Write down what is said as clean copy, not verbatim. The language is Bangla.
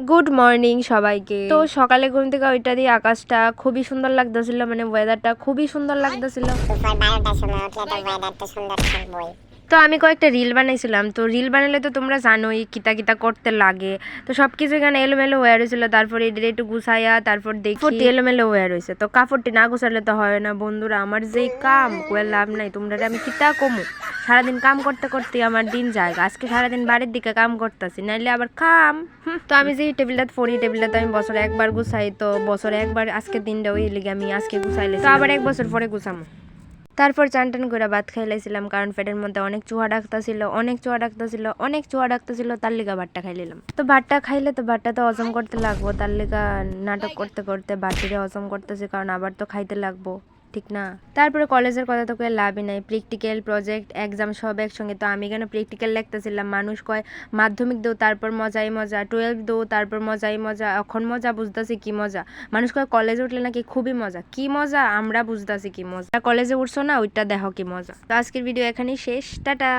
গুড মর্নিং সবাইকে। তো সকালে ঘুম থেকে ওইটা দিয়ে আকাশটা খুবই সুন্দর লাগতেছিল, মানে ওয়েদারটা খুবই সুন্দর লাগতেছিল। তো আমি কয়েকটা রিল বানাইছিলাম। তো রিল বানালে তো তোমরা জানোই কিতা কিতা করতে লাগে। তো সবকিছু এখানে এলোমেলো হয়ে রয়েছিল, তারপরে এদের একটু গুছাইয়া তারপর দেখি এলোমেলো হয়ে রয়েছে। তো কাপড়টি না গুছালে তো হয় না বন্ধুরা, আমার যেই কাম কোয়ার লাভ নাই। তোমরা আমি কিতা কমু, সারাদিন কাম করতে করতে আমার দিন যায়। আজকে সারাদিন বাড়ির দিকে কাম করতেছি, নাইলে আবার কাম। তো আমি যে টেবিলটা পড়ি, টেবিলটা তো আমি বছরে একবার গুছাই। তো বছরে একবার আজকের দিনটা ওই লিগে আমি আজকে গুছাইলে, তো আবার এক বছর পরে গুছামো। তারপর চান টান করে ভাত খাইলাইছিলাম, কারণ পেটের মধ্যে অনেক চুহা ডাকতেছিল, তার লিগা ভাতটা খাইলাম। তো ভাতটা খাইলে তো ভাতটা তো হজম করতে লাগবো, তার লিগা নাটক করতে করতে বাটিরে হজম করতেছি, কারণ আবার তো খাইতে লাগবো, ঠিক না? তারপরে কলেজের কথা তো কয়ে লাভই নাই, প্র্যাকটিক্যাল প্রজেক্ট এক্সাম সব একসঙ্গে। তো আমি কেন প্র্যাকটিক্যাল লিখতেছিলাম, মানুষ কয় মাধ্যমিক দেও তারপর মজাই মজা, 12 দেও তারপর মজাই মজা, এখন মজা বুঝতেছি কি মজা। মানুষ কয় কলেজে উঠলে নাকি খুবই মজা, কি মজা আমরা বুঝতেছি কি মজা। কলেজে উঠছো না, ওইটা দেখো কি মজা। তো আজকের ভিডিও এখানেই শেষ, টাটা।